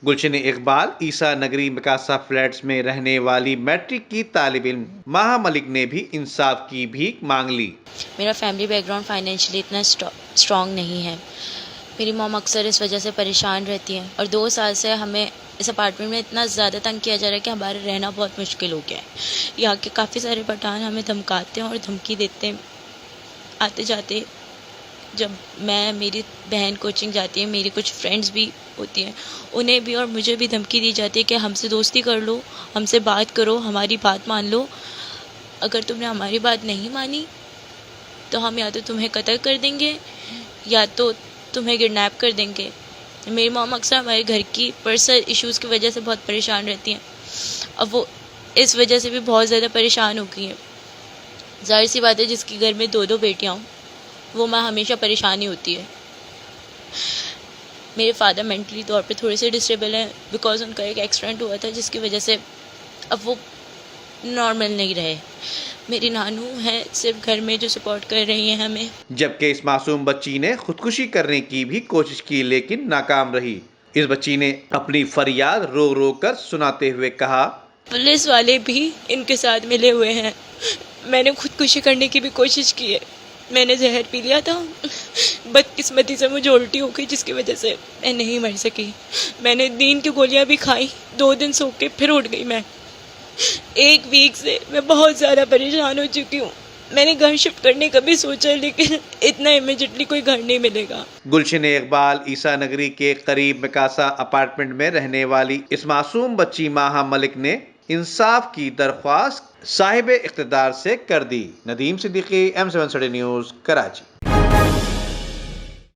गुलशन इकबाल ईसा नगरी Mikasa flats में रहने वाली मैट्रिक की तालिब इल्म माहा मलिक ने भी इंसाफ की भीख मांग ली। मेरा फैमिली बैकग्राउंड फाइनेंशियली इतना स्ट्रॉन्ग नहीं है। मेरी मॉम अक्सर इस वजह से परेशान रहती हैं और 2 साल से हमें इस अपार्टमेंट में इतना ज़्यादा तंग किया जा रहा है कि हमारा रहना बहुत मुश्किल हो गया है। यहाँ के काफ़ी सारे पठान हमें धमकाते हैं और धमकी देते हैं आते जाते। जब मेरी बहन कोचिंग जाती है, मेरी कुछ फ्रेंड्स भी होती हैं, उन्हें भी और मुझे भी धमकी दी जाती है कि हमसे दोस्ती कर लो, हमसे बात करो, हमारी बात मान लो। अगर तुमने हमारी बात नहीं मानी तो हम या तो तुम्हें कत्ल कर देंगे या तो तुम्हें किडनैप कर देंगे। मेरी मॉम अक्सर हमारे घर की पर्सनल इश्यूज़ की वजह से बहुत परेशान रहती हैं। अब वो इस वजह से भी बहुत ज़्यादा परेशान हो गई हैं। ज़ाहिर सी बात है, जिसके घर में 2-2 बेटियाँ हों वो माँ हमेशा परेशानी होती है। मेरे फादर मेंटली तौर पे थोड़े से डिसेबल हैं बिकॉज उनका एक एक्सीडेंट हुआ था जिसकी वजह से अब वो नॉर्मल नहीं रहे। मेरी नानू हैं सिर्फ घर में जो सपोर्ट कर रही हैं हमें। जबकि इस मासूम बच्ची ने खुदकुशी करने की भी कोशिश की लेकिन नाकाम रही। इस बच्ची ने अपनी फरियाद रो रो कर सुनाते हुए कहा, पुलिस वाले भी इनके साथ मिले हुए हैं। मैंने खुदकुशी करने की भी कोशिश की है। मैंने जहर पी लिया था, बदकिस्मती से मुझे उल्टी हो गई जिसकी वजह से मैं नहीं मर सकी। मैंने नींद की गोलियां भी खाई, 2 दिन सो के फिर उठ गई। मैं 1 वीक से मैं बहुत ज़्यादा परेशान हो चुकी हूँ। मैंने घर शिफ्ट करने का भी सोचा लेकिन इतना इमीडिएटली कोई घर नहीं मिलेगा। गुलशन इकबाल ईसा नगरी के करीब मिकासा अपार्टमेंट में रहने वाली इस मासूम बच्ची माहा मलिक ने इंसाफ की दरख्वास्त साहिब इख्तिदार से कर दी। Nadeem Siddiqui, M7 news, Karachi.